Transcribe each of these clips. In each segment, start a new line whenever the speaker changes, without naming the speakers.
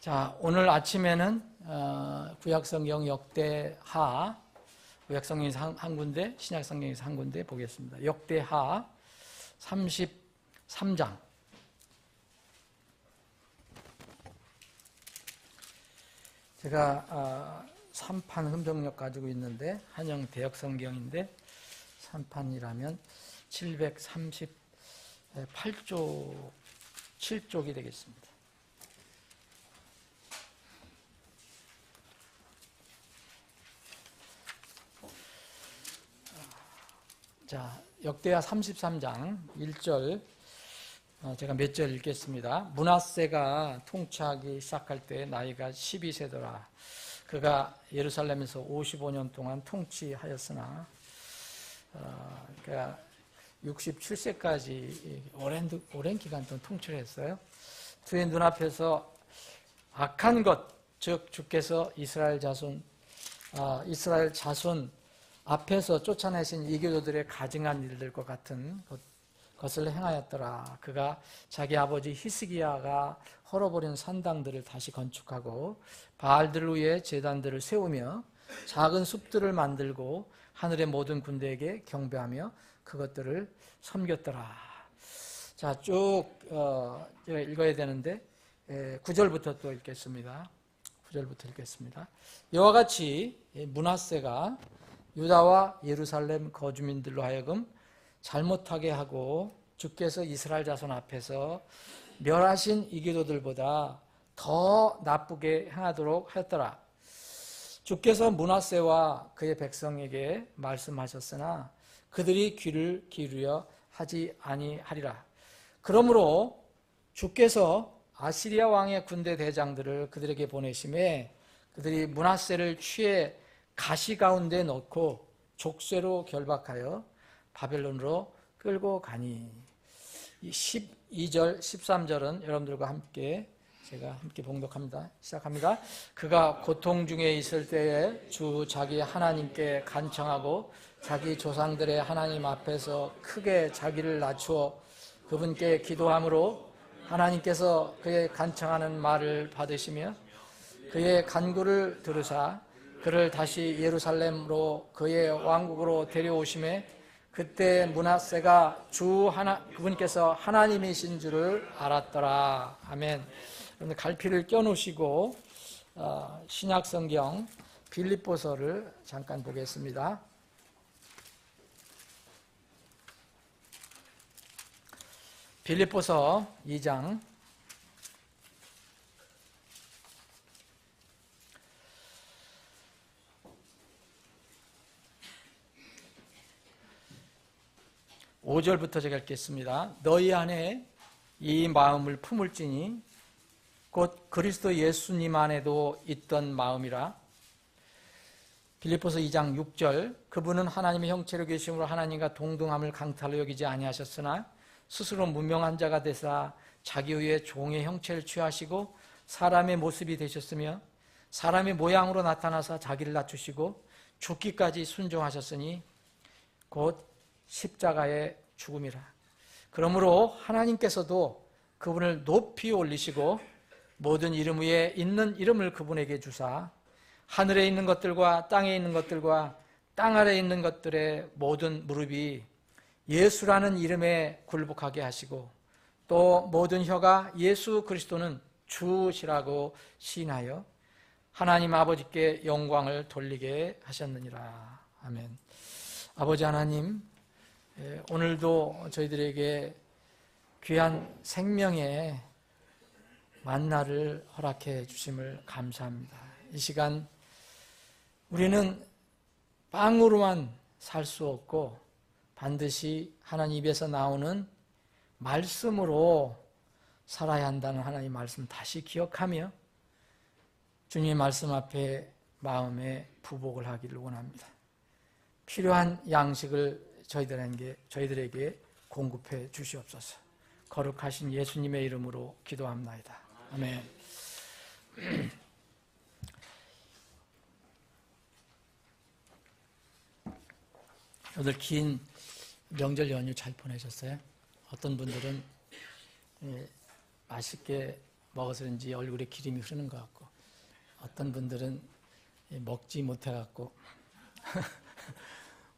자, 오늘 아침에는 구약성경 역대하, 구약성경에서 한 군데, 신약성경에서 한 군데 보겠습니다. 역대하 33장. 제가 3판 흠정력 가지고 있는데 한영 대역성경인데 3판이라면 738쪽, 7쪽이 되겠습니다. 자, 역대하 33장 1절, 제가 몇 절 읽겠습니다. 므낫세가 통치하기 시작할 때 나이가 12세더라. 그가 예루살렘에서 55년 동안 통치하였으나 그가 67세까지 오랜 기간 동안 통치를 했어요. 그의 눈앞에서 악한 것, 즉 주께서 이스라엘 자손 앞에서 쫓아내신 이교도들의 가증한 일들과 같은 것을 행하였더라. 그가 자기 아버지 히스기야가 헐어버린 산당들을 다시 건축하고 바알들 위에 제단들을 세우며 작은 숲들을 만들고 하늘의 모든 군대에게 경배하며 그것들을 섬겼더라. 자, 쭉 제가 읽어야 되는데 9절부터 또 읽겠습니다. 9절부터 읽겠습니다. 이와 같이 므낫세가 유다와 예루살렘 거주민들로 하여금 잘못하게 하고 주께서 이스라엘 자손 앞에서 멸하신 이교도들보다 더 나쁘게 행하도록 하였더라. 주께서 므낫세와 그의 백성에게 말씀하셨으나 그들이 귀를 기울여 하지 아니하리라. 그러므로 주께서 아시리아 왕의 군대 대장들을 그들에게 보내심에 그들이 므낫세를 취해 가시 가운데 넣고 족쇄로 결박하여 바벨론으로 끌고 가니. 12절, 13절은 여러분들과 함께 제가 함께 봉독합니다. 시작합니다. 그가 고통 중에 있을 때에 주 자기 하나님께 간청하고 자기 조상들의 하나님 앞에서 크게 자기를 낮추어 그분께 기도함으로 하나님께서 그의 간청하는 말을 받으시며 그의 간구를 들으사 그를 다시 예루살렘으로 그의 왕국으로 데려오심에 그때 므낫세가 그분께서 하나님이신 줄을 알았더라. 아멘. 여러분 갈피를 껴놓으시고 신약성경 빌립보서를 잠깐 보겠습니다. 빌립보서 2장 5절부터 제가 읽겠습니다. 너희 안에 이 마음을 품을지니 곧 그리스도 예수님 안에도 있던 마음이라. 빌립보서 2장 6절 그분은 하나님의 형체로 계심으로 하나님과 동등함을 강탈로 여기지 아니하셨으나 스스로 무명한 자가 되사 자기 위에 종의 형체를 취하시고 사람의 모습이 되셨으며 사람의 모양으로 나타나사 자기를 낮추시고 죽기까지 순종하셨으니 곧 십자가의 죽음이라. 그러므로 하나님께서도 그분을 높이 올리시고 모든 이름 위에 있는 이름을 그분에게 주사 하늘에 있는 것들과 땅에 있는 것들과 땅 아래에 있는 것들의 모든 무릎이 예수라는 이름에 굴복하게 하시고 또 모든 혀가 예수 그리스도는 주시라고 시인하여 하나님 아버지께 영광을 돌리게 하셨느니라. 아멘. 아버지 하나님, 오늘도 저희들에게 귀한 생명의 만나를 허락해 주심을 감사합니다. 이 시간 우리는 빵으로만 살 수 없고 반드시 하나님 입에서 나오는 말씀으로 살아야 한다는 하나님의 말씀 다시 기억하며 주님의 말씀 앞에 마음에 부복을 하기를 원합니다. 필요한 양식을 저희들에게 공급해 주시옵소서. 거룩하신 예수님의 이름으로 기도합나이다. 아멘. 오늘 긴 명절 연휴 잘 보내셨어요? 어떤 분들은 맛있게 먹어서 그런지 얼굴에 기름이 흐르는 것 같고, 어떤 분들은 먹지 못해갖고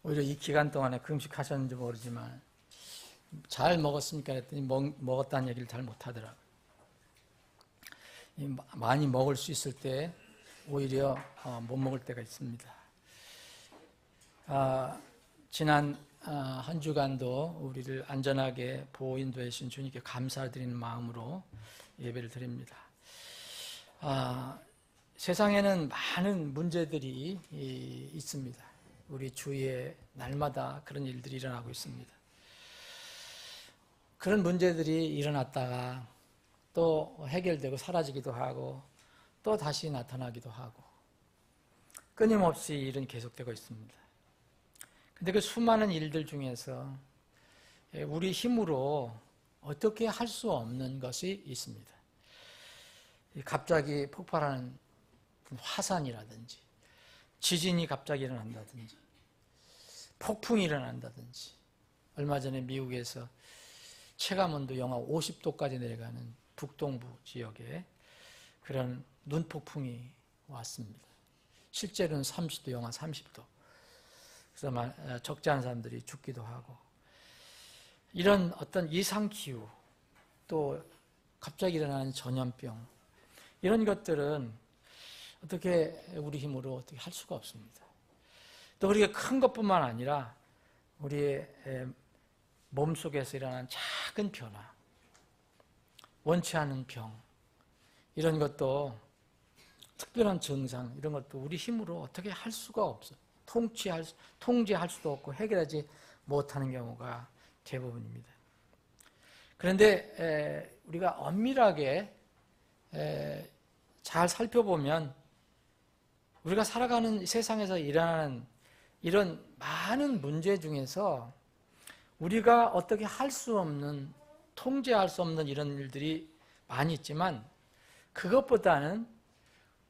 오히려 이 기간 동안에 금식하셨는지 모르지만 잘 먹었습니까? 그랬더니 먹었다는 얘기를 잘 못하더라고요. 많이 먹을 수 있을 때 오히려 못 먹을 때가 있습니다. 지난 한 주간도 우리를 안전하게 보호 인도해 주신 주님께 감사드리는 마음으로 예배를 드립니다. 세상에는 많은 문제들이 있습니다. 우리 주위에 날마다 그런 일들이 일어나고 있습니다. 그런 문제들이 일어났다가 또 해결되고 사라지기도 하고 또 다시 나타나기도 하고 끊임없이 일은 계속되고 있습니다. 근데 그 수많은 일들 중에서 우리 힘으로 어떻게 할 수 없는 것이 있습니다. 갑자기 폭발하는 화산이라든지 지진이 갑자기 일어난다든지 폭풍이 일어난다든지 얼마 전에 미국에서 체감온도 영하 50도까지 내려가는 북동부 지역에 그런 눈폭풍이 왔습니다. 실제로는 30도, 영하 30도. 그래서 적지 않은 사람들이 죽기도 하고 이런 어떤 이상기후 또 갑자기 일어나는 전염병 이런 것들은 어떻게 우리 힘으로 어떻게 할 수가 없습니다. 또 그렇게 큰 것뿐만 아니라 우리의 몸속에서 일어나는 작은 변화, 원치 않은 병 이런 것도 특별한 증상 이런 것도 우리 힘으로 어떻게 할 수가 없어요. 통제할 수도 없고 해결하지 못하는 경우가 대부분입니다. 그런데 우리가 엄밀하게 잘 살펴보면 우리가 살아가는 세상에서 일어나는 이런 많은 문제 중에서 우리가 어떻게 할 수 없는, 통제할 수 없는 이런 일들이 많이 있지만 그것보다는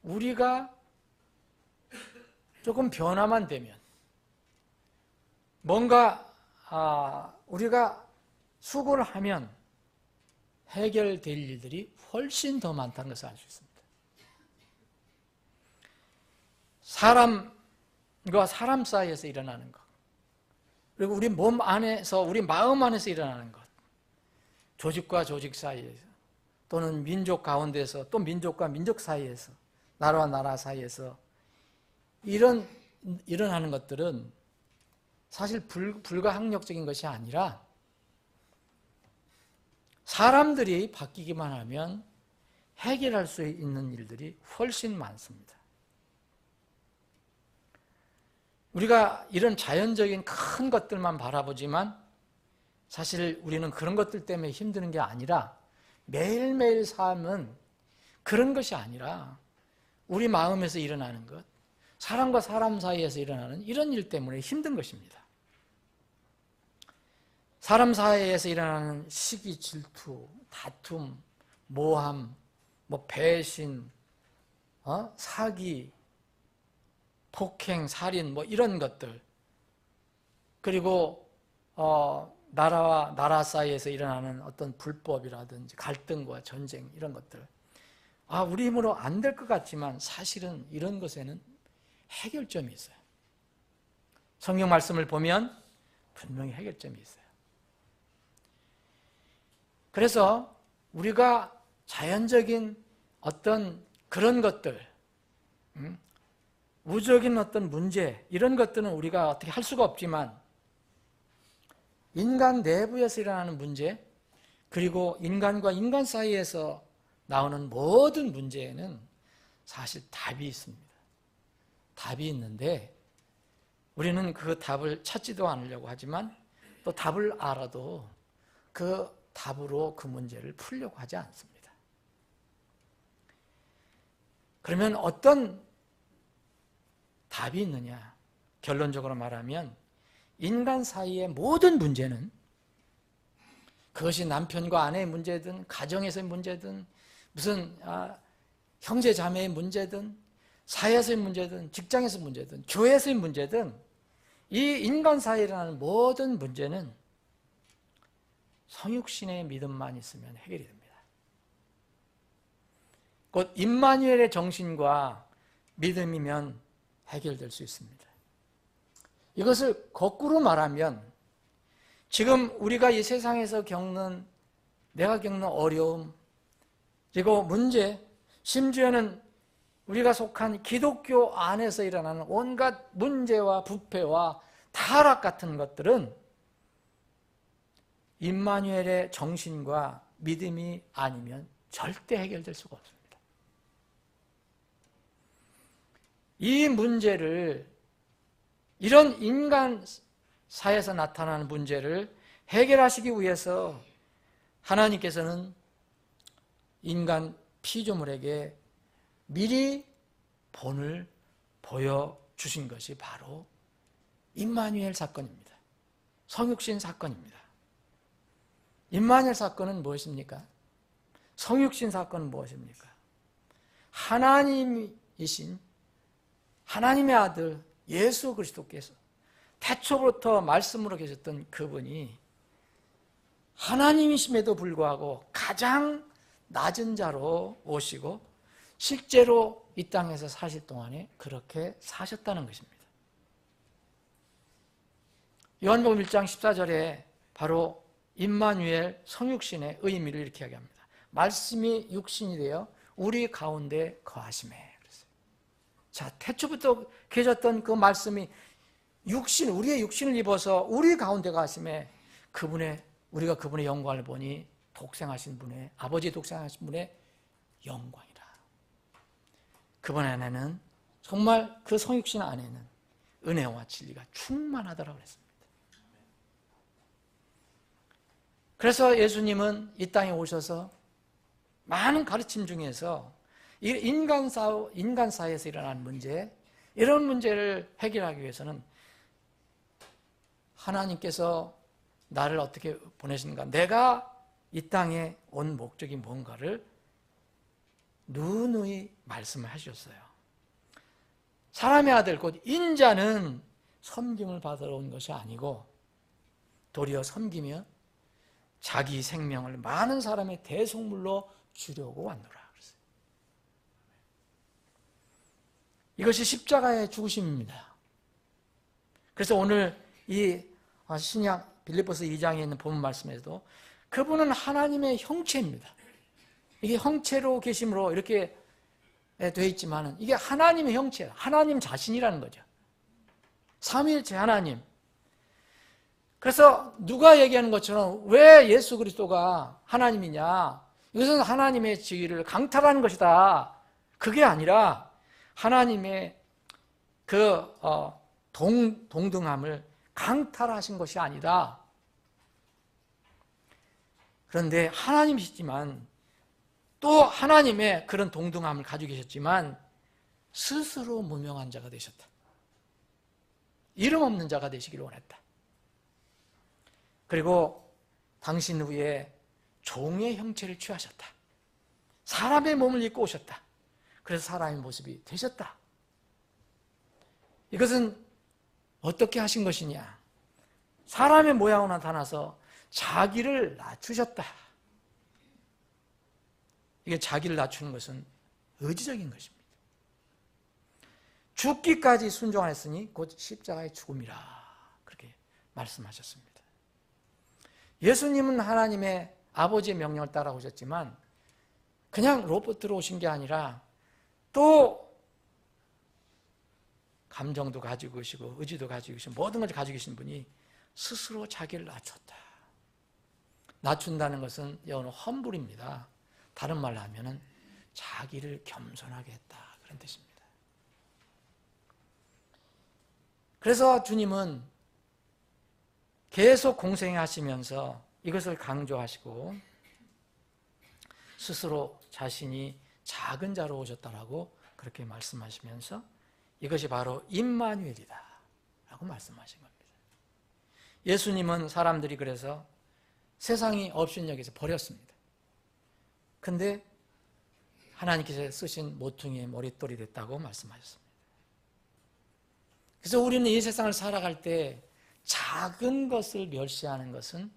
우리가 조금 변화만 되면 뭔가 우리가 수고를 하면 해결될 일들이 훨씬 더 많다는 것을 알 수 있습니다. 사람과 사람 사이에서 일어나는 것, 그리고 우리 몸 안에서, 우리 마음 안에서 일어나는 것, 조직과 조직 사이에서, 또는 민족 가운데서, 또 민족과 민족 사이에서, 나라와 나라 사이에서 일어나는 것들은 사실 불가항력적인 것이 아니라 사람들이 바뀌기만 하면 해결할 수 있는 일들이 훨씬 많습니다. 우리가 이런 자연적인 큰 것들만 바라보지만 사실 우리는 그런 것들 때문에 힘드는 게 아니라 매일매일 삶은 그런 것이 아니라 우리 마음에서 일어나는 것, 사람과 사람 사이에서 일어나는 이런 일 때문에 힘든 것입니다. 사람 사이에서 일어나는 시기, 질투, 다툼, 모함, 배신, 사기, 폭행, 살인 이런 것들, 그리고 나라와 나라 사이에서 일어나는 어떤 불법이라든지 갈등과 전쟁 이런 것들, 우리 힘으로 안 될 것 같지만 사실은 이런 것에는 해결점이 있어요. 성경 말씀을 보면 분명히 해결점이 있어요. 그래서 우리가 자연적인 어떤 그런 것들, 우주적인 어떤 문제 이런 것들은 우리가 어떻게 할 수가 없지만 인간 내부에서 일어나는 문제, 그리고 인간과 인간 사이에서 나오는 모든 문제에는 사실 답이 있습니다. 답이 있는데 우리는 그 답을 찾지도 않으려고 하지만 또 답을 알아도 그 답으로 그 문제를 풀려고 하지 않습니다. 그러면 어떤 답이 있느냐? 결론적으로 말하면 인간 사이의 모든 문제는, 그것이 남편과 아내의 문제든 가정에서의 문제든 무슨 형제 자매의 문제든 사회에서의 문제든 직장에서의 문제든 교회에서의 문제든 이 인간 사이에 일어나는 모든 문제는 성육신의 믿음만 있으면 해결이 됩니다. 곧 임마누엘의 정신과 믿음이면 해결될 수 있습니다. 이것을 거꾸로 말하면 지금 우리가 이 세상에서 내가 겪는 어려움, 그리고 문제, 심지어는 우리가 속한 기독교 안에서 일어나는 온갖 문제와 부패와 타락 같은 것들은 임마누엘의 정신과 믿음이 아니면 절대 해결될 수가 없습니다. 이 문제를, 이런 인간 사회에서 나타나는 문제를 해결하시기 위해서 하나님께서는 인간 피조물에게 미리 본을 보여주신 것이 바로 임마누엘 사건입니다. 성육신 사건입니다. 임마누엘 사건은 무엇입니까? 성육신 사건은 무엇입니까? 하나님이신 하나님의 아들 예수 그리스도께서 태초부터 말씀으로 계셨던 그분이 하나님이심에도 불구하고 가장 낮은 자로 오시고 실제로 이 땅에서 사실 동안에 그렇게 사셨다는 것입니다. 요한복음 1장 14절에 바로 임마누엘 성육신의 의미를 이렇게 이야기합니다. 말씀이 육신이 되어 우리 가운데 거하시매. 그랬어요. 자, 태초부터 계셨던 그 말씀이 우리의 육신을 입어서 우리 가운데 거하시매, 우리가 그분의 영광을 보니 독생하신 분의, 아버지 독생하신 분의 영광이라. 그분 안에는, 정말 그 성육신 안에는 은혜와 진리가 충만하더라고 그랬습니다. 그래서 예수님은 이 땅에 오셔서 많은 가르침 중에서 인간 사회에서 일어나는 문제, 이런 문제를 해결하기 위해서는 하나님께서 나를 어떻게 보내시는가, 내가 이 땅에 온 목적이 뭔가를 누누이 말씀을 하셨어요. 사람의 아들 곧 인자는 섬김을 받으러 온 것이 아니고 도리어 섬기며 자기 생명을 많은 사람의 대속물로 주려고 왔노라 그랬어요. 이것이 십자가의 죽으심입니다. 그래서 오늘 이 신약 빌립보서 2장에 있는 본문 말씀에서도 그분은 하나님의 형체입니다. 이게 형체로 계심으로 이렇게 되어 있지만 이게 하나님의 형체예요. 하나님 자신이라는 거죠. 삼위일체 하나님. 그래서 누가 얘기하는 것처럼 왜 예수 그리스도가 하나님이냐, 이것은 하나님의 지위를 강탈하는 것이다, 그게 아니라 하나님의 그 동등함을 강탈하신 것이 아니다. 그런데 하나님이시지만 또 하나님의 그런 동등함을 가지고 계셨지만 스스로 무명한 자가 되셨다. 이름 없는 자가 되시기를 원했다. 그리고 당신 후에 종의 형체를 취하셨다. 사람의 몸을 입고 오셨다. 그래서 사람의 모습이 되셨다. 이것은 어떻게 하신 것이냐? 사람의 모양으로 나타나서 자기를 낮추셨다. 이게 자기를 낮추는 것은 의지적인 것입니다. 죽기까지 순종하였으니 곧 십자가의 죽음이라, 그렇게 말씀하셨습니다. 예수님은 하나님의 아버지의 명령을 따라오셨지만 그냥 로봇으로 오신 게 아니라 또 감정도 가지고 계시고 의지도 가지고 계시고 모든 걸 가지고 계신 분이 스스로 자기를 낮췄다. 낮춘다는 것은 영어로 험불입니다. 다른 말로 하면은 자기를 겸손하게 했다, 그런 뜻입니다. 그래서 주님은 계속 공생하시면서 이것을 강조하시고 스스로 자신이 작은 자로 오셨다라고 그렇게 말씀하시면서 이것이 바로 임마누엘이다 라고 말씀하신 겁니다. 예수님은 사람들이 그래서 세상이 업신여기서 버렸습니다. 근데 하나님께서 쓰신 모퉁이의 머릿돌이 됐다고 말씀하셨습니다. 그래서 우리는 이 세상을 살아갈 때 작은 것을 멸시하는 것은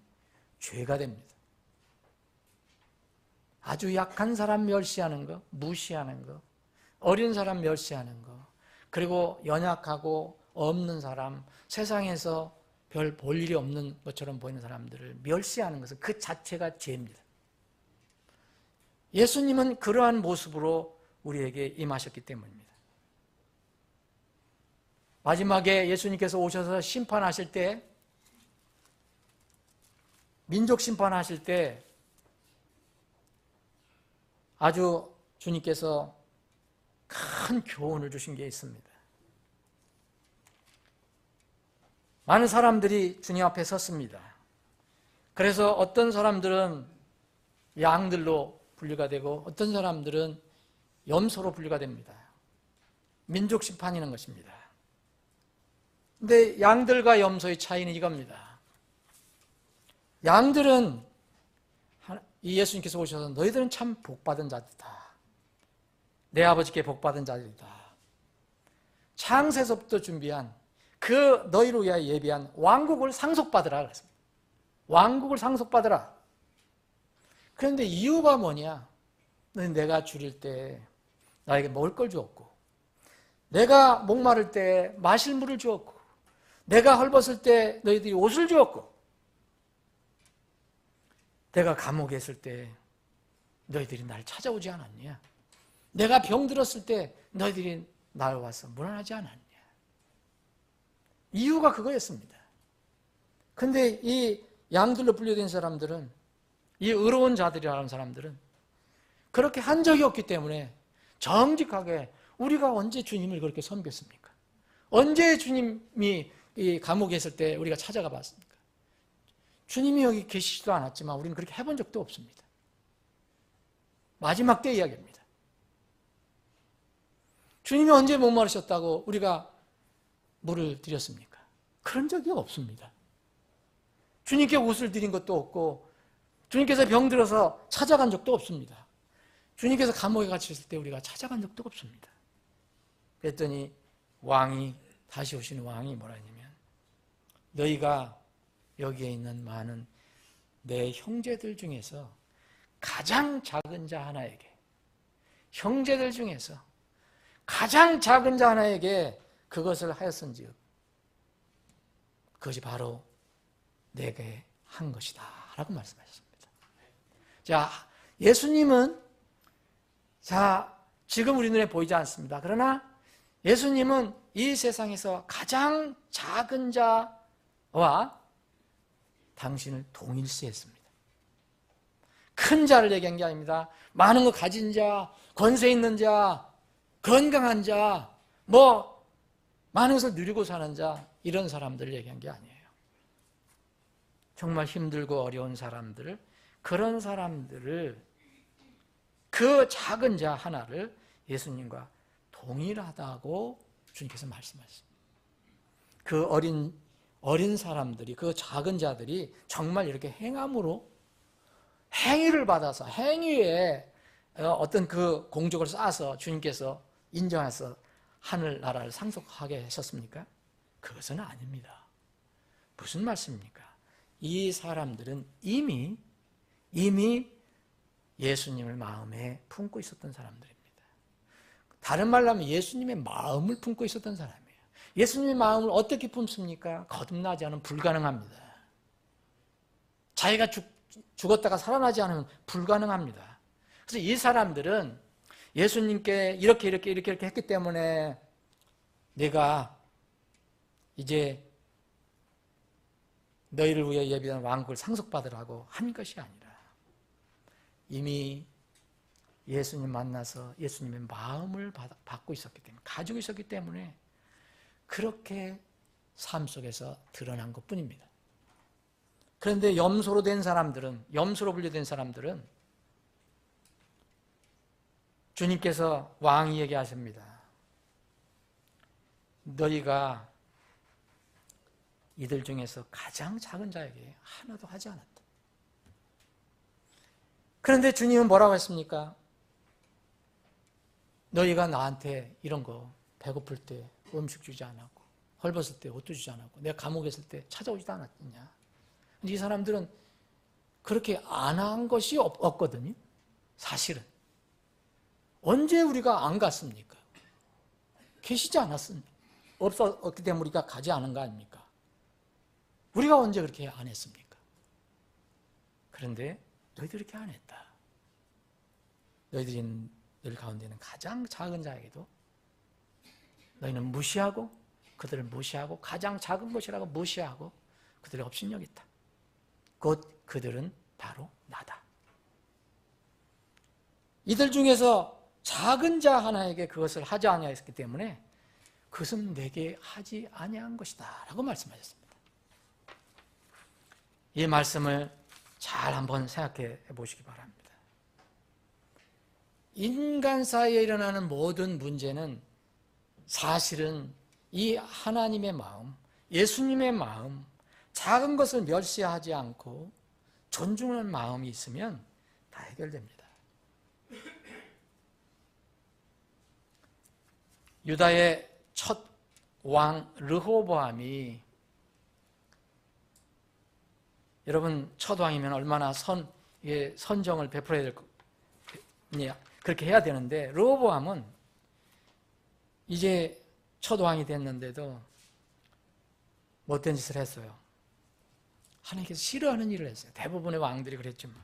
죄가 됩니다. 아주 약한 사람 멸시하는 거, 무시하는 거, 어린 사람 멸시하는 거, 그리고 연약하고 없는 사람, 세상에서 별 볼 일이 없는 것처럼 보이는 사람들을 멸시하는 것은 그 자체가 죄입니다. 예수님은 그러한 모습으로 우리에게 임하셨기 때문입니다. 마지막에 예수님께서 오셔서 심판하실 때, 민족 심판하실 때 아주 주님께서 큰 교훈을 주신 게 있습니다. 많은 사람들이 주님 앞에 섰습니다. 그래서 어떤 사람들은 양들로 분류가 되고 어떤 사람들은 염소로 분류가 됩니다. 민족 심판이라는 것입니다. 근데 양들과 염소의 차이는 이겁니다. 양들은 이 예수님께서 오셔서 너희들은 참 복받은 자들이다. 내 아버지께 복받은 자들이다. 창세서부터 준비한 그 너희를 위하여 예비한 왕국을 상속받으라 그랬습니다. 왕국을 상속받으라. 그런데 이유가 뭐냐? 내가 줄일 때 나에게 먹을 걸 주었고, 내가 목마를 때 마실 물을 주었고, 내가 헐벗을 때 너희들이 옷을 주었고, 내가 감옥에 있을 때 너희들이 날 찾아오지 않았냐? 내가 병들었을 때 너희들이 날 와서 문안하지 않았냐? 이유가 그거였습니다. 근데 이 양들로 분류된 사람들은, 이 의로운 자들이라는 사람들은 그렇게 한 적이 없기 때문에 정직하게, 우리가 언제 주님을 그렇게 섬겼습니까? 언제 주님이 이 감옥에 있을 때 우리가 찾아가 봤습니까? 주님이 여기 계시지도 않았지만 우리는 그렇게 해본 적도 없습니다. 마지막 때 이야기입니다. 주님이 언제 목마르셨다고 우리가 물을 드렸습니까? 그런 적이 없습니다. 주님께 옷을 드린 것도 없고, 주님께서 병들어서 찾아간 적도 없습니다. 주님께서 감옥에 갇혔을 때 우리가 찾아간 적도 없습니다. 그랬더니 왕이, 다시 오시는 왕이 뭐라 했냐면, 너희가 여기에 있는 많은 내 형제들 중에서 가장 작은 자 하나에게, 형제들 중에서 가장 작은 자 하나에게 그것을 하였은즉 그것이 바로 내게 한 것이다 라고 말씀하셨습니다. 자, 예수님은, 자, 지금 우리 눈에 보이지 않습니다. 그러나 예수님은 이 세상에서 가장 작은 자와 당신을 동일시했습니다. 큰 자를 얘기한 게 아닙니다. 많은 거 가진 자, 권세 있는 자, 건강한 자, 많은 것을 누리고 사는 자, 이런 사람들을 얘기한 게 아니에요. 정말 힘들고 어려운 사람들을, 그런 사람들을, 그 작은 자 하나를 예수님과 동일하다고 주님께서 말씀하셨습니다. 그 어린 사람들이, 그 작은 자들이 정말 이렇게 행함으로 행위를 받아서, 행위에 어떤 그 공적을 쌓아서 주님께서 인정해서 하늘나라를 상속하게 하셨습니까? 그것은 아닙니다. 무슨 말씀입니까? 이 사람들은 이미 예수님을 마음에 품고 있었던 사람들입니다. 다른 말로 하면 예수님의 마음을 품고 있었던 사람이에요. 예수님의 마음을 어떻게 품습니까? 거듭나지 않으면 불가능합니다. 자기가 죽었다가 살아나지 않으면 불가능합니다. 그래서 이 사람들은 예수님께 이렇게 했기 때문에 내가 이제 너희를 위해 예비한 왕국을 상속받으라고 한 것이 아니라 이미 예수님 만나서 예수님의 마음을 받고 있었기 때문에, 가지고 있었기 때문에 그렇게 삶 속에서 드러난 것뿐입니다. 그런데 염소로 된 사람들은, 염소로 분류된 사람들은 주님께서 왕이 얘기하십니다. 너희가 이들 중에서 가장 작은 자에게 하나도 하지 않았다. 그런데 주님은 뭐라고 했습니까? 너희가 나한테 이런 거, 배고플 때 음식 주지 않았고, 헐벗을 때 옷도 주지 않았고, 내가 감옥에 있을 때 찾아오지도 않았느냐. 이 사람들은 그렇게 안 한 것이 없거든요. 사실은. 언제 우리가 안 갔습니까? 계시지 않았습니까? 없기 때문에 우리가 가지 않은 거 아닙니까? 우리가 언제 그렇게 안 했습니까? 그런데 너희들이 그렇게 안 했다. 너희들이 너희 가운데는 가장 작은 자에게도 너희는 무시하고 그들을 무시하고 가장 작은 것이라고 무시하고 그들을 업신여겼다. 곧 그들은 바로 나다. 이들 중에서 작은 자 하나에게 그것을 하지 아니하였기 때문에 그것은 내게 하지 아니한 것이다 라고 말씀하셨습니다. 이 말씀을 잘 한번 생각해 보시기 바랍니다. 인간 사이에 일어나는 모든 문제는 사실은 이 하나님의 마음, 예수님의 마음, 작은 것을 멸시하지 않고 존중하는 마음이 있으면 다 해결됩니다. 유다의 첫 왕 르호보암이, 여러분 첫 왕이면 얼마나 선정을 베풀어야 될 거냐, 그렇게 해야 되는데 르호보암은 이제 첫 왕이 됐는데도 못된 짓을 했어요. 하나님께서 싫어하는 일을 했어요. 대부분의 왕들이 그랬지만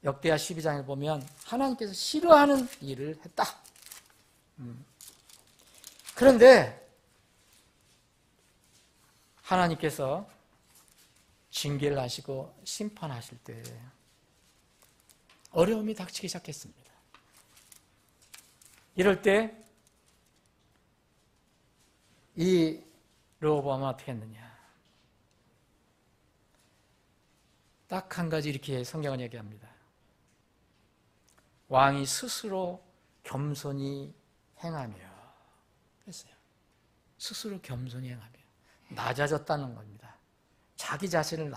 역대하 12장을 보면 하나님께서 싫어하는 일을 했다. 그런데 하나님께서 징계를 하시고 심판하실 때 어려움이 닥치기 시작했습니다. 이럴 때 이 르호보암은 어떻게 했느냐? 딱 한 가지 이렇게 성경은 얘기합니다. 왕이 스스로 겸손히 행하며 했어요. 스스로 겸손히 행하며 낮아졌다는 겁니다. 자기 자신을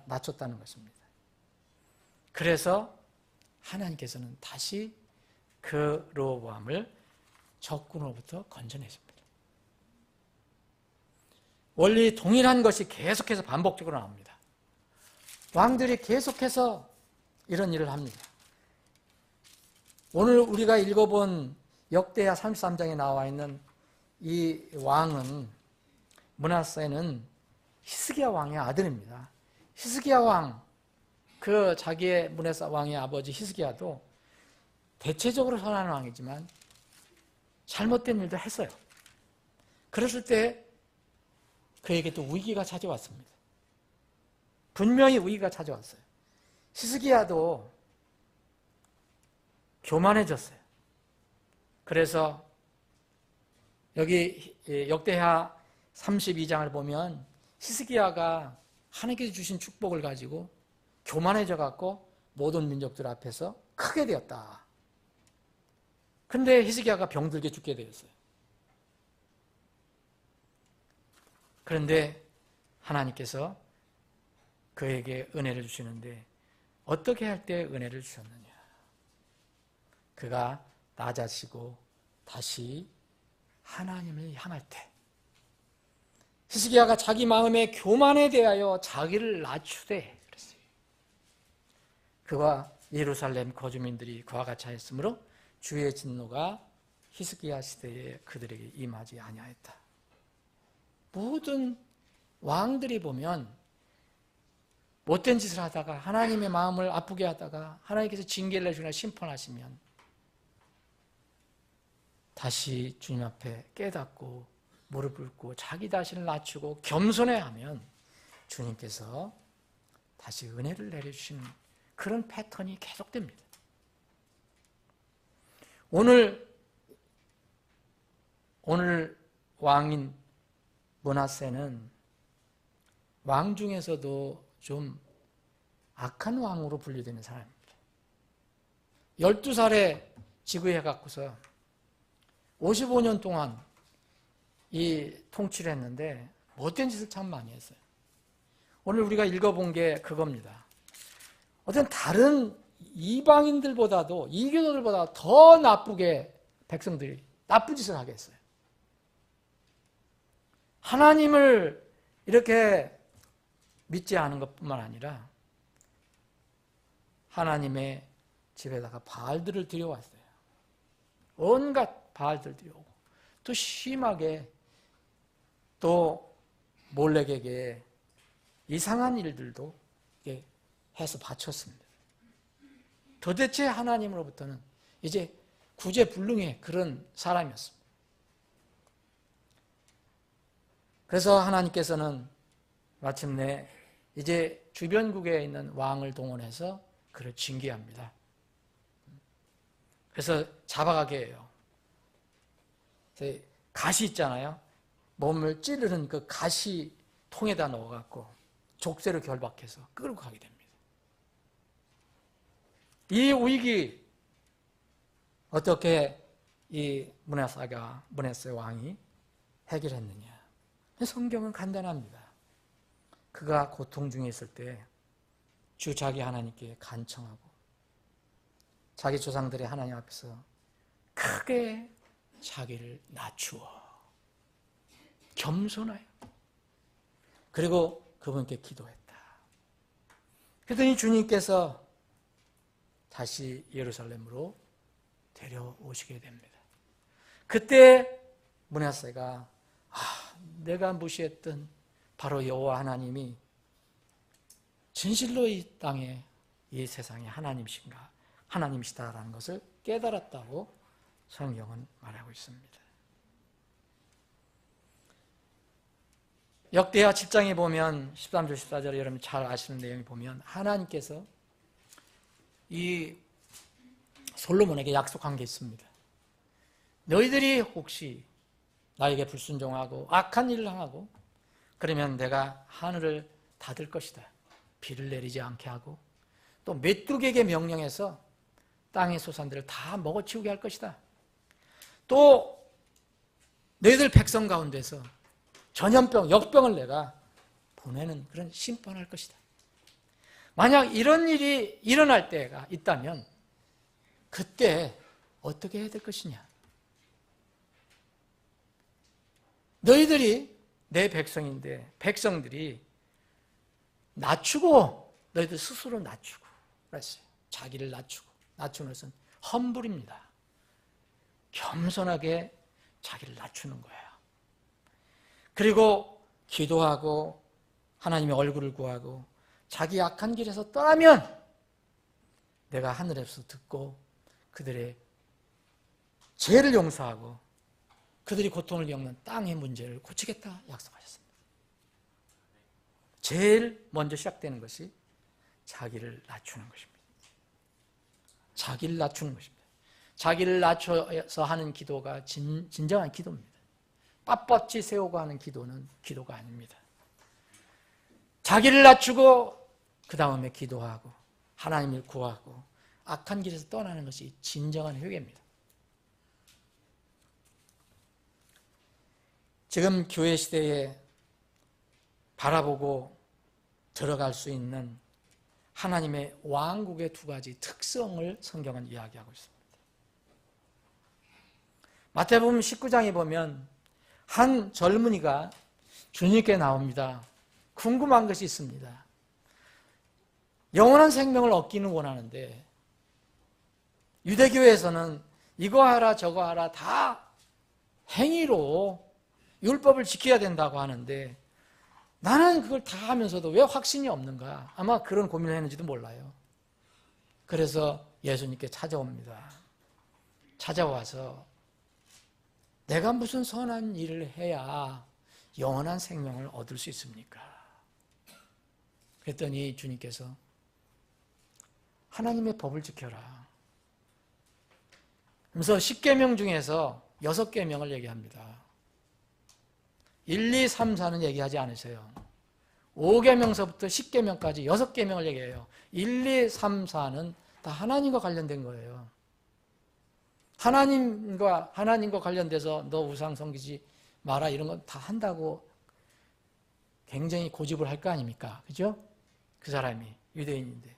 낮췄다는 것입니다. 그래서 하나님께서는 다시 그 르호보암을 적군으로부터 건져내십니다. 원리 동일한 것이 계속해서 반복적으로 나옵니다. 왕들이 계속해서 이런 일을 합니다. 오늘 우리가 읽어본 역대하 33장에 나와 있는 이 왕은, 므낫세는 히스기야 왕의 아들입니다. 히스기야 왕, 그 자기의 므낫세 왕의 아버지 히스기야도 대체적으로 선한 왕이지만 잘못된 일도 했어요. 그랬을 때 그에게 또 위기가 찾아왔습니다. 분명히 위기가 찾아왔어요. 히스기야도 교만해졌어요. 그래서 여기 역대하 32장을 보면 히스기야가 하나님께서 주신 축복을 가지고 교만해져 갖고 모든 민족들 앞에서 크게 되었다. 근데 히스기야가 병들게 죽게 되었어요. 그런데 하나님께서 그에게 은혜를 주시는데 어떻게 할 때 은혜를 주셨느냐? 그가 낮아지고 다시 하나님을 향할 때, 히스기야가 자기 마음의 교만에 대하여 자기를 낮추되 그랬어요. 그와 예루살렘 거주민들이 그와 같이 하였으므로 주의 진노가 히스기야 시대에 그들에게 임하지 아니하였다. 모든 왕들이 보면 못된 짓을 하다가 하나님의 마음을 아프게 하다가 하나님께서 징계를 내주나 심판하시면 다시 주님 앞에 깨닫고 무릎 꿇고 자기 자신을 낮추고 겸손해하면 주님께서 다시 은혜를 내려주시는 그런 패턴이 계속됩니다. 오늘 왕인 므낫세는 왕 중에서도 좀 악한 왕으로 분류되는 사람입니다. 12살에 즉위해 갖고서 55년 동안 이 통치를 했는데 못된 짓을 참 많이 했어요. 오늘 우리가 읽어본 게 그겁니다. 어떤 다른 이방인들보다도, 이교도들보다 더 나쁘게 백성들이 나쁜 짓을 하게 했어요. 하나님을 이렇게 믿지 않은 것뿐만 아니라 하나님의 집에다가 바알들을 들여왔어요. 온갖 바알들 들여오고 또 심하게 또 몰렉에게 이상한 일들도 해서 바쳤습니다. 도대체 하나님으로부터는 이제 구제불능의 그런 사람이었습니다. 그래서 하나님께서는 마침내 이제 주변국에 있는 왕을 동원해서 그를 징계합니다. 그래서 잡아가게 해요. 가시 있잖아요. 몸을 찌르는 그 가시 통에다 넣어갖고 족쇄로 결박해서 끌고 가게 됩니다. 이 위기 어떻게 이 므낫세 왕이 해결했느냐? 성경은 간단합니다. 그가 고통 중에 있을 때 주 자기 하나님께 간청하고 자기 조상들의 하나님 앞에서 크게 자기를 낮추어 겸손하여 그리고 그분께 기도했다. 그랬더니 주님께서 다시 예루살렘으로 데려오시게 됩니다. 그때 므낫세가 내가 무시했던 바로 여호와 하나님이 진실로 이 땅에 이 세상에 하나님이시다라는 것을 깨달았다고 성경은 말하고 있습니다. 역대하 7장에 보면 13절 14절에 여러분 잘 아시는 내용이 보면 하나님께서 이 솔로몬에게 약속한 게 있습니다. 너희들이 혹시 나에게 불순종하고 악한 일을 행하고 그러면 내가 하늘을 닫을 것이다. 비를 내리지 않게 하고 또 메뚜기에게 명령해서 땅의 소산들을 다 먹어치우게 할 것이다. 또 너희들 백성 가운데서 전염병, 역병을 내가 보내는 그런 심판할 것이다. 만약 이런 일이 일어날 때가 있다면 그때 어떻게 해야 될 것이냐? 너희들이 내 백성인데 백성들이 낮추고 너희들 스스로 낮추고 그랬어요. 자기를 낮추는 것은 험불입니다. 겸손하게 자기를 낮추는 거예요. 그리고 기도하고 하나님의 얼굴을 구하고 자기 악한 길에서 떠나면 내가 하늘에서 듣고 그들의 죄를 용서하고 그들이 고통을 겪는 땅의 문제를 고치겠다 약속하셨습니다. 제일 먼저 시작되는 것이 자기를 낮추는 것입니다. 자기를 낮추는 것입니다. 자기를 낮춰서 하는 기도가 진정한 기도입니다. 빳빳이 세우고 하는 기도는 기도가 아닙니다. 자기를 낮추고 그 다음에 기도하고 하나님을 구하고 악한 길에서 떠나는 것이 진정한 회개입니다. 지금 교회 시대에 바라보고 들어갈 수 있는 하나님의 왕국의 두 가지 특성을 성경은 이야기하고 있습니다. 마태복음 19장에 보면 한 젊은이가 주님께 나옵니다. 궁금한 것이 있습니다. 영원한 생명을 얻기는 원하는데 유대교회에서는 이거 하라 저거 하라 다 행위로 율법을 지켜야 된다고 하는데 나는 그걸 다 하면서도 왜 확신이 없는가? 아마 그런 고민을 했는지도 몰라요. 그래서 예수님께 찾아옵니다. 찾아와서 내가 무슨 선한 일을 해야 영원한 생명을 얻을 수 있습니까? 그랬더니 주님께서 하나님의 법을 지켜라. 그래서 10계명 중에서 6계명을 얘기합니다. 1, 2, 3, 4는 얘기하지 않으세요. 5계명서부터 10계명까지 6계명을 얘기해요. 1, 2, 3, 4는 다 하나님과 관련된 거예요. 하나님과 관련돼서 너 우상 섬기지 마라 이런 건 다 한다고 굉장히 고집을 할 거 아닙니까? 그죠? 그 사람이 유대인인데.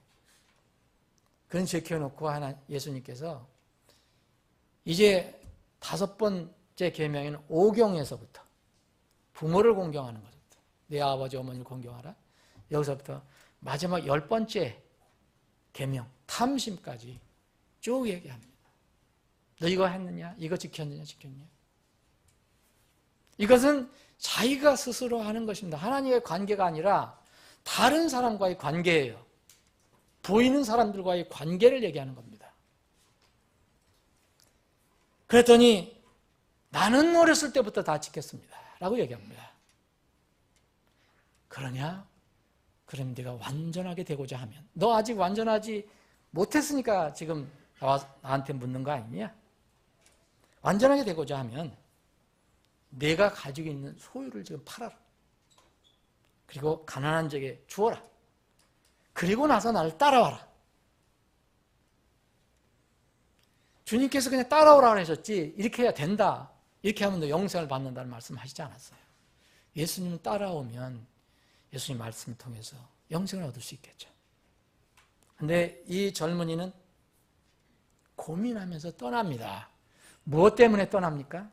그런 지켜놓고 예수님께서 이제 5번째 계명인 5경에서부터 부모를 공경하는 것부터 내 아버지 어머니를 공경하라. 여기서부터 마지막 10번째 계명 탐심까지 쭉 얘기합니다. 너 이거 했느냐? 이거 지켰느냐? 지켰냐? 이것은 자기가 스스로 하는 것입니다. 하나님의 관계가 아니라 다른 사람과의 관계예요. 보이는 사람들과의 관계를 얘기하는 겁니다. 그랬더니 나는 어렸을 때부터 다 지켰습니다 라고 얘기합니다. 그러냐? 그럼 네가 완전하게 되고자 하면, 너 아직 완전하지 못했으니까 지금 나한테 묻는 거 아니냐? 완전하게 되고자 하면 내가 가지고 있는 소유를 지금 팔아라. 그리고 가난한 자에게 주어라. 그리고 나서 나를 따라와라. 주님께서 그냥 따라오라 하셨지 이렇게 해야 된다, 이렇게 하면 너 영생을 받는다는 말씀하시지 않았어요. 예수님은 따라오면 예수님 말씀을 통해서 영생을 얻을 수 있겠죠. 그런데 이 젊은이는 고민하면서 떠납니다. 무엇 때문에 떠납니까?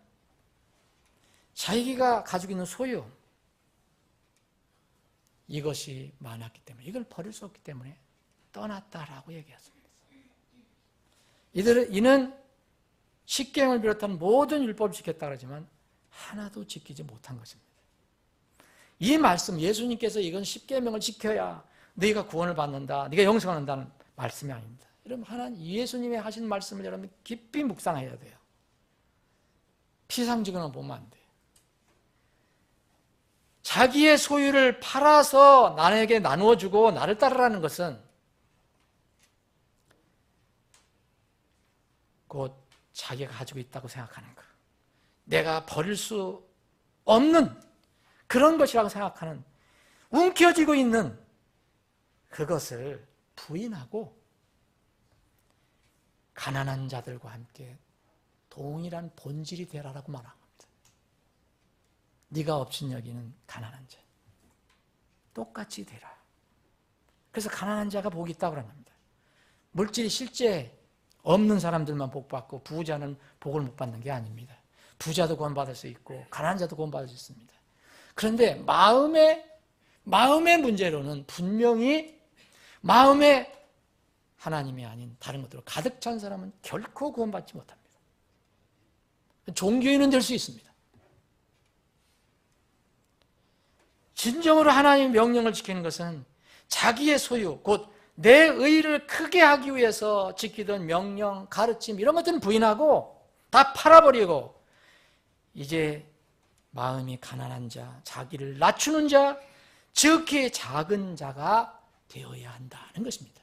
자기가 가지고 있는 소유, 이것이 많았기 때문에, 이걸 버릴 수 없기 때문에 떠났다라고 얘기했습니다. 이는 십계명을 비롯한 모든 율법을 지켰다 그러지만 하나도 지키지 못한 것입니다. 이 말씀, 예수님께서 이건 십계명을 지켜야 네가 구원을 받는다, 네가 영생을 얻는다는 말씀이 아닙니다. 여러분, 하나님 예수님이 하신 말씀을 여러분 깊이 묵상해야 돼요. 피상적으로 보면 안 돼요. 자기의 소유를 팔아서 나에게 나누어주고 나를 따르라는 것은 곧 자기가 가지고 있다고 생각하는 것, 내가 버릴 수 없는 그런 것이라고 생각하는, 움켜쥐고 있는 그것을 부인하고 가난한 자들과 함께 동일한 본질이 되라라고 말한 겁니다. 네가 업신여기는 가난한 자, 똑같이 되라. 그래서 가난한 자가 복이 있다고 그런 겁니다. 물질이 실제 없는 사람들만 복받고 부자는 복을 못 받는 게 아닙니다. 부자도 구원받을 수 있고 가난한 자도 구원받을 수 있습니다. 그런데 마음의 문제로는 분명히 마음에 하나님이 아닌 다른 것들로 가득 찬 사람은 결코 구원받지 못합니다. 종교인은 될 수 있습니다. 진정으로 하나님의 명령을 지키는 것은 자기의 소유, 곧 내 의를 크게 하기 위해서 지키던 명령, 가르침 이런 것들은 부인하고 다 팔아버리고 이제 마음이 가난한 자, 자기를 낮추는 자, 지극히 작은 자가 되어야 한다는 것입니다.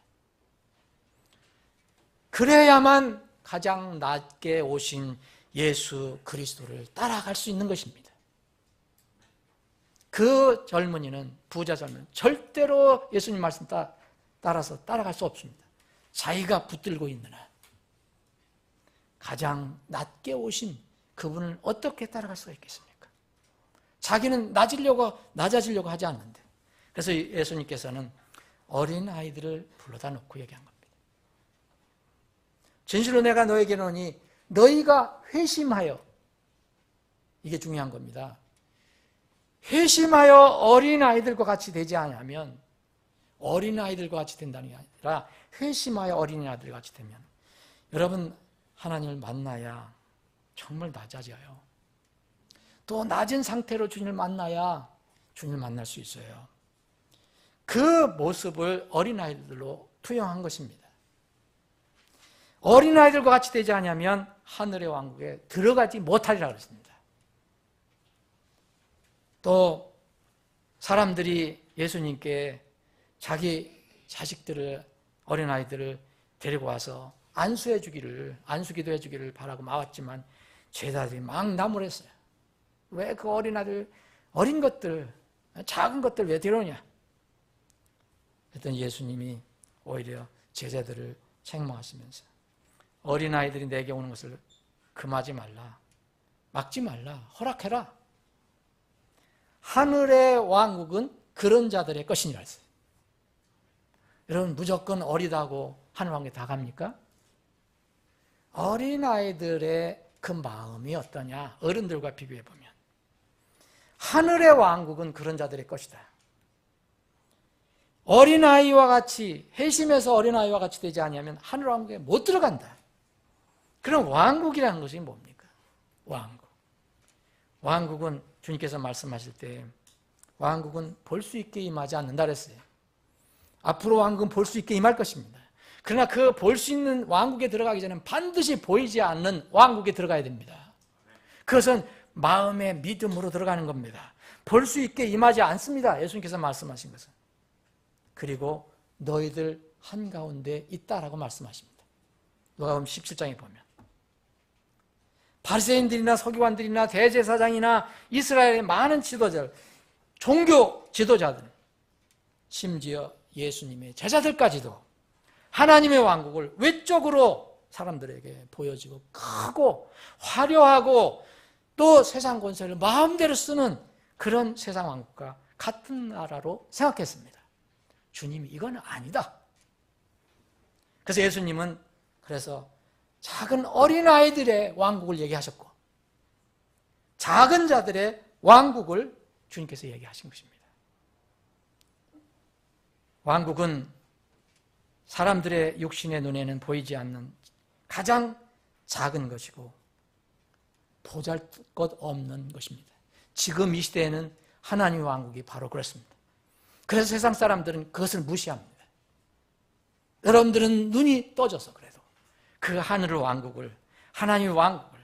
그래야만 가장 낮게 오신 예수 그리스도를 따라갈 수 있는 것입니다. 그 젊은이는, 부자 젊은이는 절대로 예수님 말씀 따라서 따라갈 수 없습니다. 자기가 붙들고 있는 한 가장 낮게 오신 그분을 어떻게 따라갈 수가 있겠습니까? 자기는 낮아지려고 하지 않는데, 그래서 예수님께서는 어린 아이들을 불러다 놓고 얘기한 겁니다. 진실로 내가 너에게 이르노니 너희가 회심하여, 이게 중요한 겁니다. 회심하여 어린아이들과 같이 되지 않으면, 어린아이들과 같이 된다는 게 아니라 회심하여 어린아이들과 같이 되면 여러분 하나님을 만나야 정말 낮아져요. 또 낮은 상태로 주님을 만나야 주님을 만날 수 있어요. 그 모습을 어린아이들로 투영한 것입니다. 어린아이들과 같이 되지 않으면 하늘의 왕국에 들어가지 못하리라 그랬습니다. 또 사람들이 예수님께 자기 자식들을, 어린아이들을 데리고 와서 안수기도 해주기를 바라고 나왔지만 제자들이 막 나무랬어요. 왜 그 어린아이들, 어린 것들, 작은 것들 왜 데려오냐? 그랬더니 예수님이 오히려 제자들을 책망하시면서 어린아이들이 내게 오는 것을 금하지 말라, 막지 말라, 허락해라. 하늘의 왕국은 그런 자들의 것이니라 했어요. 여러분, 무조건 어리다고 하늘 왕국에 다 갑니까? 어린아이들의 그 마음이 어떠냐? 어른들과 비교해보면 하늘의 왕국은 그런 자들의 것이다. 어린아이와 같이, 회심해서 어린아이와 같이 되지 않으면 하늘 왕국에 못 들어간다. 그럼 왕국이라는 것이 뭡니까? 왕국. 왕국은 주님께서 말씀하실 때 왕국은 볼 수 있게 임하지 않는다 그랬어요. 앞으로 왕국은 볼 수 있게 임할 것입니다. 그러나 그 볼 수 있는 왕국에 들어가기 전에는 반드시 보이지 않는 왕국에 들어가야 됩니다. 그것은 마음의 믿음으로 들어가는 겁니다. 볼 수 있게 임하지 않습니다. 예수님께서 말씀하신 것은. 그리고 너희들 한가운데 있다라고 말씀하십니다. 누가복음 17장에 보면 바리새인들이나 서기관들이나 대제사장이나 이스라엘의 많은 지도자들, 종교 지도자들, 심지어 예수님의 제자들까지도 하나님의 왕국을 외적으로 사람들에게 보여지고 크고 화려하고 또 세상 권세를 마음대로 쓰는 그런 세상 왕국과 같은 나라로 생각했습니다. 주님이 이건 아니다. 그래서 예수님은 그래서 작은 어린아이들의 왕국을 얘기하셨고 작은 자들의 왕국을 주님께서 얘기하신 것입니다. 왕국은 사람들의 육신의 눈에는 보이지 않는 가장 작은 것이고 보잘것없는 것입니다. 지금 이 시대에는 하나님의 왕국이 바로 그렇습니다. 그래서 세상 사람들은 그것을 무시합니다. 여러분들은 눈이 떠져서 그래도 그 하늘의 왕국을, 하나님의 왕국을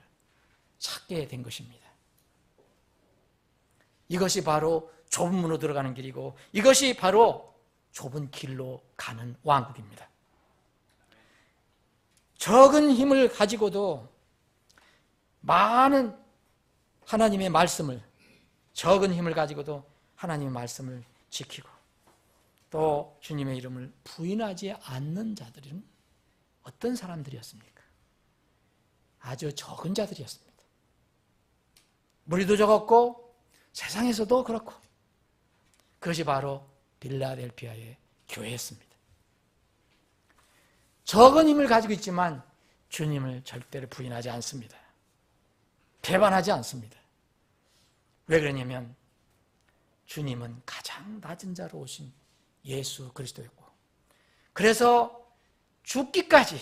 찾게 된 것입니다. 이것이 바로 좁은 문으로 들어가는 길이고 이것이 바로 좁은 길로 가는 왕국입니다. 적은 힘을 가지고도 많은 하나님의 말씀을, 적은 힘을 가지고도 하나님의 말씀을 지키고 또 주님의 이름을 부인하지 않는 자들은 어떤 사람들이었습니까? 아주 적은 자들이었습니다. 무리도 적었고 세상에서도 그렇고 그것이 바로 빌라델피아의 교회였습니다. 적은 힘을 가지고 있지만 주님을 절대로 부인하지 않습니다. 배반하지 않습니다. 왜 그러냐면 주님은 가장 낮은 자로 오신 예수 그리스도였고 그래서 죽기까지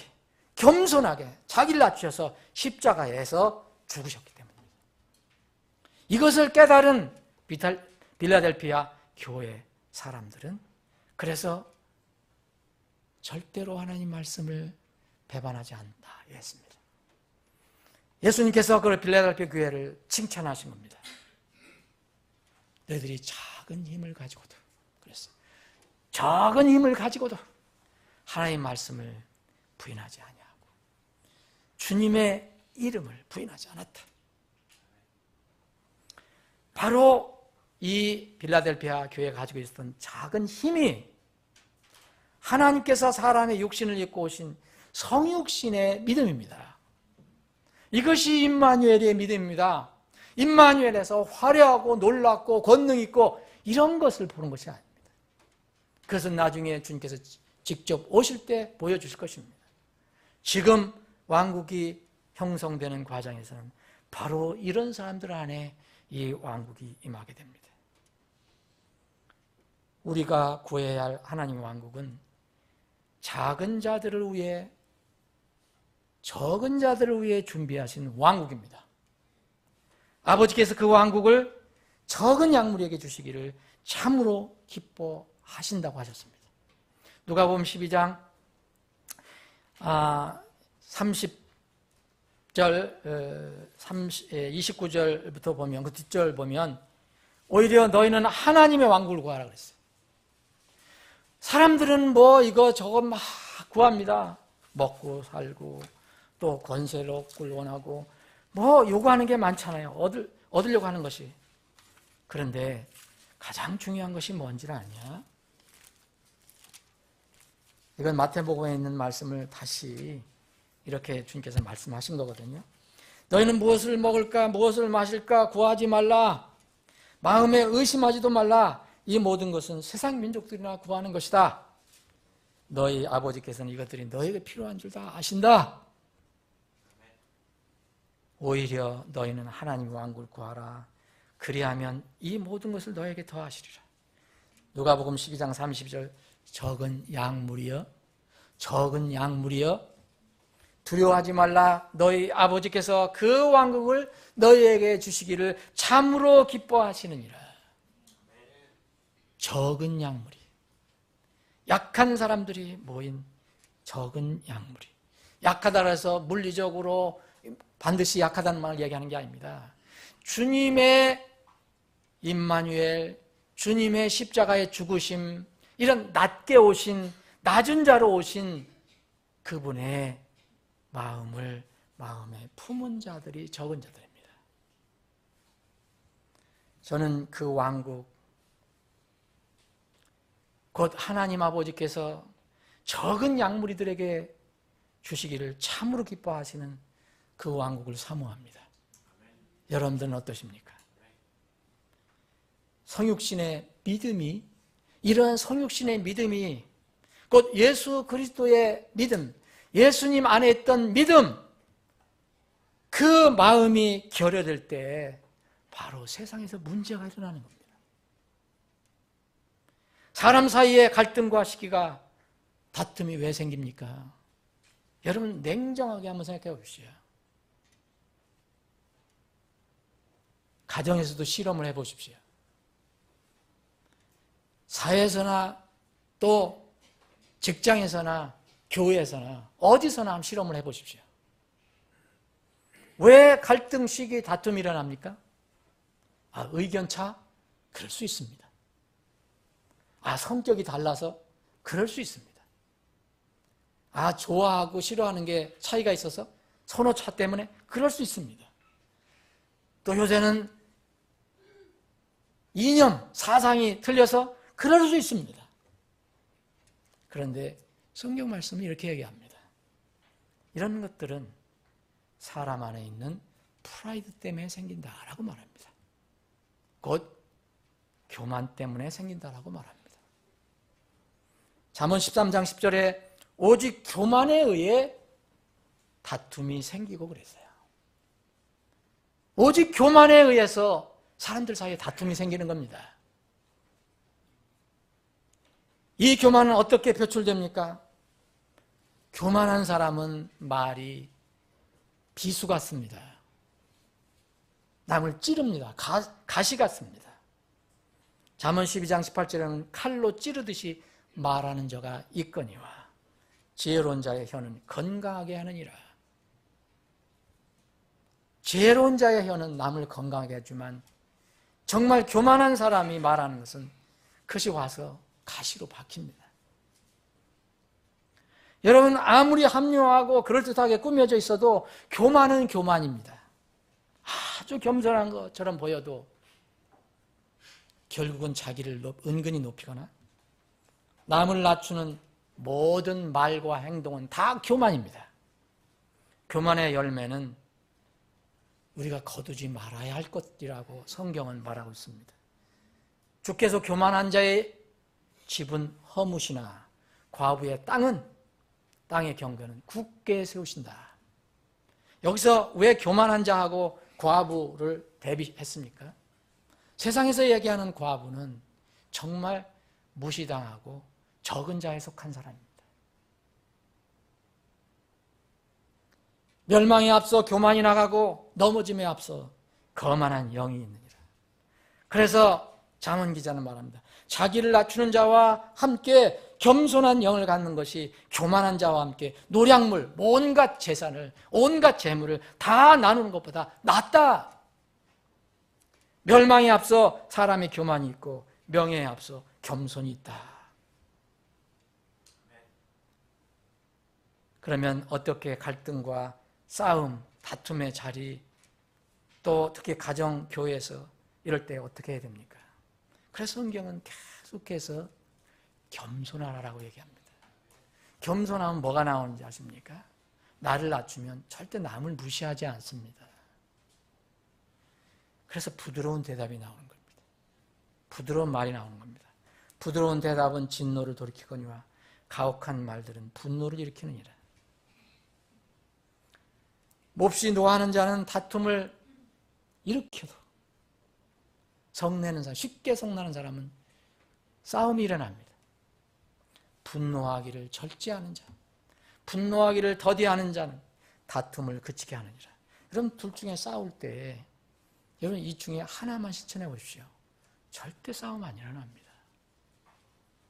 겸손하게 자기를 낮추셔서 십자가에서 죽으셨기 때문입니다. 이것을 깨달은 빌라델피아 교회 사람들은 그래서 절대로 하나님 말씀을 배반하지 않는다 했습니다. 예수님께서 그 빌라델피아 교회를 칭찬하신 겁니다. 너희들이 작은 힘을 가지고도 그랬어요. 작은 힘을 가지고도 하나님 말씀을 부인하지 아니하고 주님의 이름을 부인하지 않았다. 바로 이 빌라델피아 교회가 가지고 있었던 작은 힘이 하나님께서 사람의 육신을 입고 오신 성육신의 믿음입니다. 이것이 임마누엘의 믿음입니다. 임마누엘에서 화려하고 놀랍고 권능 있고 이런 것을 보는 것이 아닙니다. 그것은 나중에 주님께서 직접 오실 때 보여주실 것입니다. 지금 왕국이 형성되는 과정에서는 바로 이런 사람들 안에 이 왕국이 임하게 됩니다. 우리가 구해야 할 하나님의 왕국은 작은 자들을 위해, 적은 자들을 위해 준비하신 왕국입니다. 아버지께서 그 왕국을 적은 약물에게 주시기를 참으로 기뻐하신다고 하셨습니다. 누가복음 12장 29절부터 보면 그 뒷절 보면 오히려 너희는 하나님의 왕국을 구하라 그랬어요. 사람들은 뭐 이거 저거 막 구합니다. 먹고 살고 또 권세를 얻고 원하고 뭐 요구하는 게 많잖아요. 얻으려고 하는 것이. 그런데 가장 중요한 것이 뭔지 아냐? 이건 마태복음에 있는 말씀을 다시 이렇게 주님께서 말씀하신 거거든요. 너희는 무엇을 먹을까 무엇을 마실까 구하지 말라. 마음에 의심하지도 말라. 이 모든 것은 세상 민족들이나 구하는 것이다. 너희 아버지께서는 이것들이 너희에게 필요한 줄 다 아신다. 오히려 너희는 하나님 왕국을 구하라. 그리하면 이 모든 것을 너희에게 더하시리라. 누가복음 12장 30절 적은 약물이여 적은 약물이여 두려워하지 말라. 너희 아버지께서 그 왕국을 너희에게 주시기를 참으로 기뻐하시느니라. 적은 약물이, 약한 사람들이 모인 적은 약물이, 약하다 해서 물리적으로 반드시 약하다는 말을 얘기하는 게 아닙니다. 주님의 임마누엘, 주님의 십자가의 죽으심, 이런 낮게 오신, 낮은 자로 오신 그분의 마음에 품은 자들이 적은 자들입니다. 저는 그 왕국, 곧 하나님 아버지께서 적은 양무리들에게 주시기를 참으로 기뻐하시는 그 왕국을 사모합니다. 여러분들은 어떠십니까? 성육신의 믿음이, 이런 성육신의 믿음이 곧 예수 그리스도의 믿음, 예수님 안에 있던 믿음, 그 마음이 결여될 때 바로 세상에서 문제가 일어나는 겁니다. 사람 사이에 갈등과 시기가, 다툼이 왜 생깁니까? 여러분 냉정하게 한번 생각해 보십시오. 가정에서도 실험을 해보십시오. 사회에서나 또 직장에서나 교회에서나 어디서나 한번 실험을 해보십시오. 왜 갈등, 시기, 다툼이 일어납니까? 의견 차? 그럴 수 있습니다. 성격이 달라서? 그럴 수 있습니다. 좋아하고 싫어하는 게 차이가 있어서? 선호 차 때문에? 그럴 수 있습니다. 또 요새는 이념, 사상이 틀려서? 그럴 수 있습니다. 그런데 성경 말씀은 이렇게 얘기합니다. 이런 것들은 사람 안에 있는 프라이드 때문에 생긴다라고 말합니다. 곧 교만 때문에 생긴다라고 말합니다. 잠언 13장 10절에 오직 교만에 의해 다툼이 생기고 그랬어요. 오직 교만에 의해서 사람들 사이에 다툼이 생기는 겁니다. 이 교만은 어떻게 표출됩니까? 교만한 사람은 말이 비수 같습니다. 남을 찌릅니다. 가시 같습니다. 잠언 12장 18절에는 칼로 찌르듯이 말하는 자가 있거니와 지혜로운 자의 혀는 건강하게 하느니라. 지혜로운 자의 혀는 남을 건강하게 하지만 정말 교만한 사람이 말하는 것은 그것이 와서 가시로 박힙니다. 여러분 아무리 합리화하고 그럴듯하게 꾸며져 있어도 교만은 교만입니다. 아주 겸손한 것처럼 보여도 결국은 자기를 은근히 높이거나 남을 낮추는 모든 말과 행동은 다 교만입니다. 교만의 열매는 우리가 거두지 말아야 할 것이라고 성경은 말하고 있습니다. 주께서 교만한 자의 집은 허무시나 과부의 땅의 경계는 굳게 세우신다. 여기서 왜 교만한 자하고 과부를 대비했습니까? 세상에서 얘기하는 과부는 정말 무시당하고 적은 자에 속한 사람입니다. 멸망에 앞서 교만이 나가고 넘어짐에 앞서 거만한 영이 있느니라. 그래서 잠언 기자는 말합니다. 자기를 낮추는 자와 함께 겸손한 영을 갖는 것이 교만한 자와 함께 노략물, 온갖 재산을, 온갖 재물을 다 나누는 것보다 낫다. 멸망에 앞서 사람의 교만이 있고 명예에 앞서 겸손이 있다. 그러면 어떻게 갈등과 싸움, 다툼의 자리, 또 특히 가정, 교회에서 이럴 때 어떻게 해야 됩니까? 그래서 성경은 계속해서 겸손하라고 얘기합니다. 겸손하면 뭐가 나오는지 아십니까? 나를 낮추면 절대 남을 무시하지 않습니다. 그래서 부드러운 대답이 나오는 겁니다. 부드러운 말이 나오는 겁니다. 부드러운 대답은 진노를 돌이키거니와 가혹한 말들은 분노를 일으키느니라. 몹시 노하는 자는 다툼을 일으켜도 성내는 사람, 쉽게 성나는 사람은 싸움이 일어납니다. 분노하기를 절제하는 자, 분노하기를 더디하는 자는 다툼을 그치게 하느니라. 여러분 둘 중에 싸울 때 여러분 이 중에 하나만 실천해 보십시오. 절대 싸움 안 일어납니다.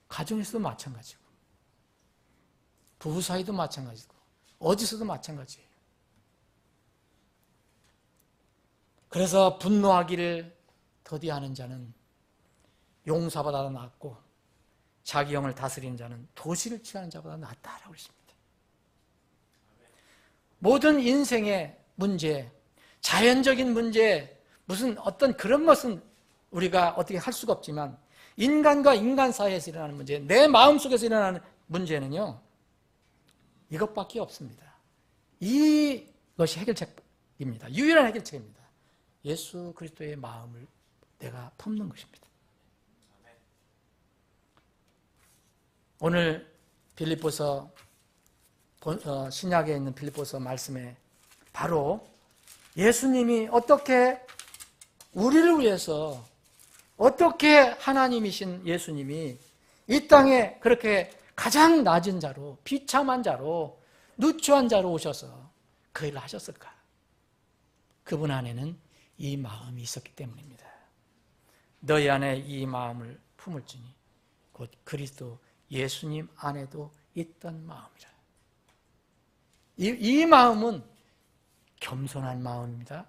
가정에서도 마찬가지고 부부 사이도 마찬가지고 어디서도 마찬가지예요. 그래서 분노하기를 더디하는 자는 용사보다 낫고 자기 영을 다스리는 자는 도시를 취하는 자보다 낫다라고 했습니다. 모든 인생의 문제, 자연적인 문제, 무슨 어떤 그런 것은 우리가 어떻게 할 수가 없지만 인간과 인간 사이에서 일어나는 문제, 내 마음속에서 일어나는 문제는요, 이것밖에 없습니다. 이것이 해결책입니다. 유일한 해결책입니다. 예수 그리스도의 마음을 내가 품는 것입니다. 오늘 빌립보서 신약에 있는 빌립보서 말씀에 바로 예수님이 어떻게 우리를 위해서 어떻게 하나님이신 예수님이 이 땅에 그렇게 가장 낮은 자로 비참한 자로 누추한 자로 오셔서 그 일을 하셨을까? 그분 안에는 이 마음이 있었기 때문입니다. 너희 안에 이 마음을 품을지니 곧 그리스도 예수님 안에도 있던 마음이라. 이 마음은 겸손한 마음입니다.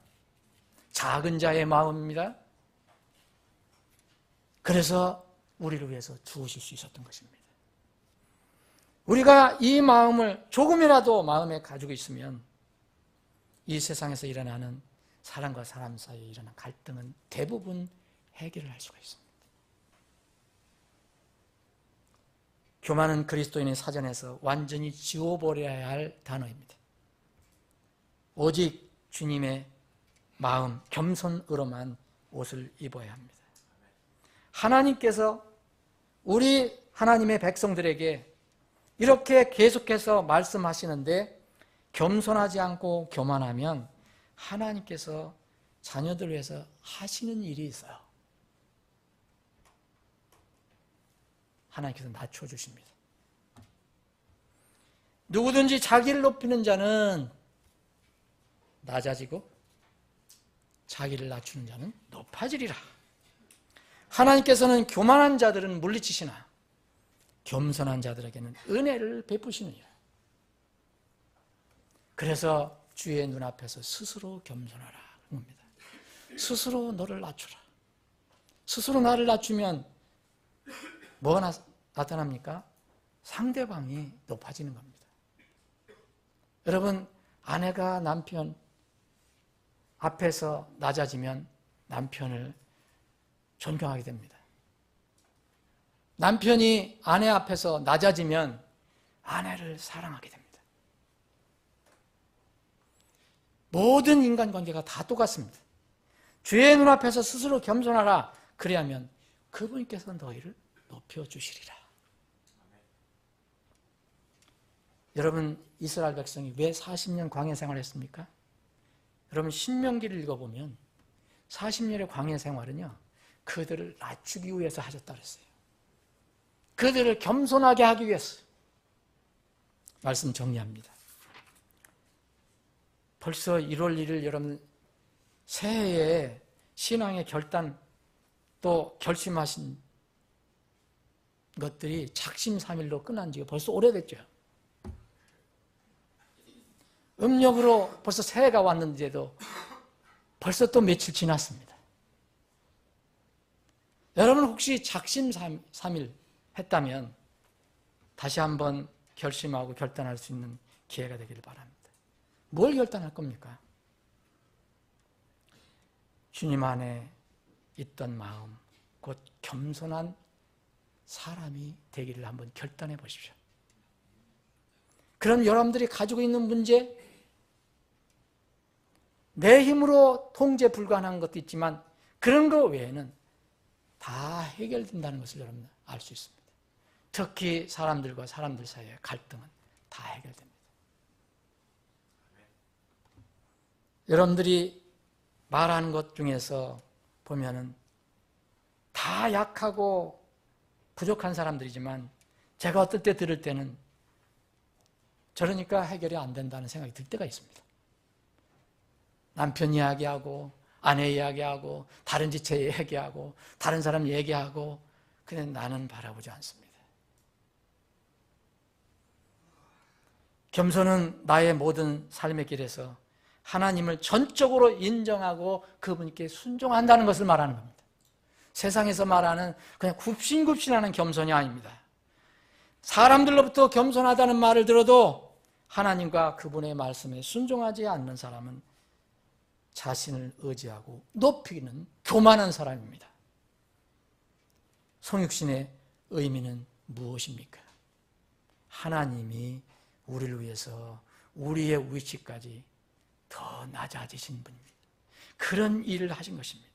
작은 자의 마음입니다. 그래서 우리를 위해서 죽으실 수 있었던 것입니다. 우리가 이 마음을 조금이라도 마음에 가지고 있으면 이 세상에서 일어나는 사람과 사람 사이에 일어나는 갈등은 대부분 해결을 할 수가 있습니다. 교만은 그리스도인의 사전에서 완전히 지워버려야 할 단어입니다. 오직 주님의 마음, 겸손으로만 옷을 입어야 합니다. 하나님께서 우리 하나님의 백성들에게 이렇게 계속해서 말씀하시는데 겸손하지 않고 교만하면 하나님께서 자녀들을 위해서 하시는 일이 있어요. 하나님께서 낮춰주십니다. 누구든지 자기를 높이는 자는 낮아지고 자기를 낮추는 자는 높아지리라. 하나님께서는 교만한 자들은 물리치시나 겸손한 자들에게는 은혜를 베푸시느니라. 그래서 주의 눈앞에서 스스로 겸손하라 합니다. 스스로 너를 낮추라. 스스로 나를 낮추면 뭐가 나타납니까? 상대방이 높아지는 겁니다. 여러분, 아내가 남편 앞에서 낮아지면 남편을 존경하게 됩니다. 남편이 아내 앞에서 낮아지면 아내를 사랑하게 됩니다. 모든 인간관계가 다 똑같습니다. 주의 눈앞에서 스스로 겸손하라. 그래야면 그분께서 너희를 높여주시리라. 여러분, 이스라엘 백성이 왜 40년 광야 생활했습니까? 여러분, 신명기를 읽어보면 40년의 광야 생활은요, 그들을 낮추기 위해서 하셨다 그랬어요. 그들을 겸손하게 하기 위해서. 말씀 정리합니다. 벌써 1월 1일 여러분 새해에 신앙의 결단 또 결심하신 것들이 작심삼일로 끝난 지가 벌써 오래됐죠. 음력으로 벌써 새해가 왔는데도 벌써 또 며칠 지났습니다. 여러분 혹시 작심삼일 했다면 다시 한번 결심하고 결단할 수 있는 기회가 되기를 바랍니다. 뭘 결단할 겁니까? 주님 안에 있던 마음, 곧 겸손한 사람이 되기를 한번 결단해 보십시오. 그럼 여러분들이 가지고 있는 문제, 내 힘으로 통제 불가능한 것도 있지만 그런 거 외에는 다 해결된다는 것을 여러분 알 수 있습니다. 특히 사람들과 사람들 사이의 갈등은 다 해결됩니다. 여러분들이 말하는 것 중에서 보면은 다 약하고 부족한 사람들이지만 제가 어떨 때 들을 때는 저러니까 해결이 안 된다는 생각이 들 때가 있습니다. 남편 이야기하고 아내 이야기하고 다른 지체 얘기하고 다른 사람 얘기하고 그냥 나는 바라보지 않습니다. 겸손은 나의 모든 삶의 길에서 하나님을 전적으로 인정하고 그분께 순종한다는 것을 말하는 겁니다. 세상에서 말하는 그냥 굽신굽신하는 겸손이 아닙니다. 사람들로부터 겸손하다는 말을 들어도 하나님과 그분의 말씀에 순종하지 않는 사람은 자신을 의지하고 높이는 교만한 사람입니다. 성육신의 의미는 무엇입니까? 하나님이 우리를 위해서 우리의 위치까지 더 낮아지신 분입니다. 그런 일을 하신 것입니다.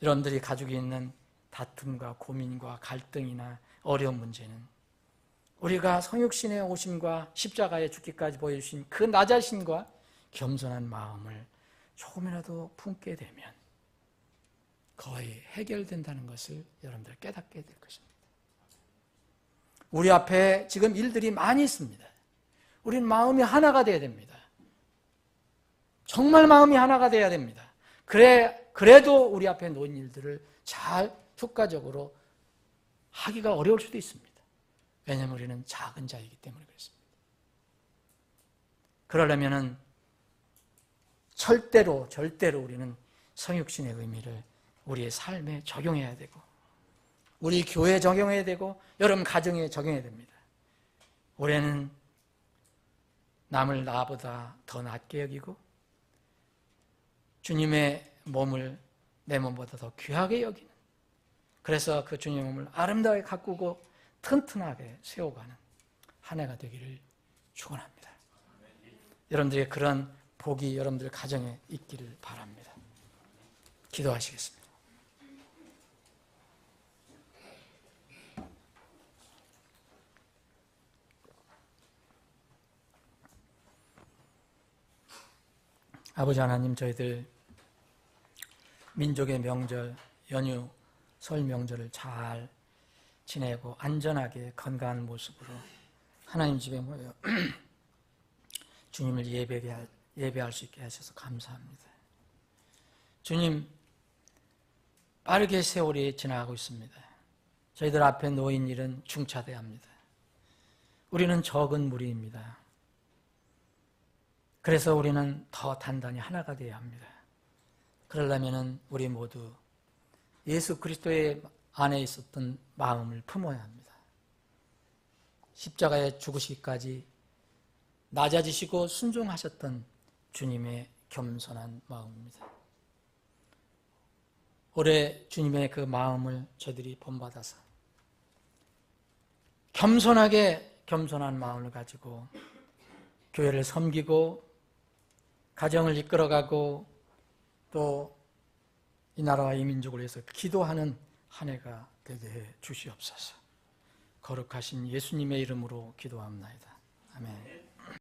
여러분들이 가지고 있는 다툼과 고민과 갈등이나 어려운 문제는 우리가 성육신의 오심과 십자가의 죽기까지 보여주신 그 낮아심과 겸손한 마음을 조금이라도 품게 되면 거의 해결된다는 것을 여러분들 깨닫게 될 것입니다. 우리 앞에 지금 일들이 많이 있습니다. 우리는 마음이 하나가 되어야 됩니다. 정말 마음이 하나가 되어야 됩니다. 그래도 우리 앞에 놓인 일들을 잘 효과적으로 하기가 어려울 수도 있습니다. 왜냐하면 우리는 작은 자이기 때문에 그렇습니다. 그러려면은 절대로 우리는 성육신의 의미를 우리의 삶에 적용해야 되고 우리 교회에 적용해야 되고 여러분 가정에 적용해야 됩니다. 올해는 남을 나보다 더 낮게 여기고 주님의 몸을 내 몸보다 더 귀하게 여기는, 그래서 그 주님의 몸을 아름다게 가꾸고 튼튼하게 세워가는 한 해가 되기를 축원합니다. 여러분들의 그런 복이 여러분들 가정에 있기를 바랍니다. 기도하시겠습니다. 아버지 하나님, 저희들 민족의 명절, 연휴, 설 명절을 잘 지내고 안전하게 건강한 모습으로 하나님 집에 모여 주님을 예배할 수 있게 하셔서 감사합니다. 주님, 빠르게 세월이 지나가고 있습니다. 저희들 앞에 놓인 일은 중차대야 합니다. 우리는 적은 무리입니다. 그래서 우리는 더 단단히 하나가 되어야 합니다. 그러려면 우리 모두 예수 그리스도의 안에 있었던 마음을 품어야 합니다. 십자가에 죽으시기까지 낮아지시고 순종하셨던 주님의 겸손한 마음입니다. 올해 주님의 그 마음을 저희들이 본받아서 겸손한 마음을 가지고 교회를 섬기고 가정을 이끌어가고 또 이 나라와 이 민족을 위해서 기도하는 한 해가 되게 해 주시옵소서. 거룩하신 예수님의 이름으로 기도합니다. 아멘.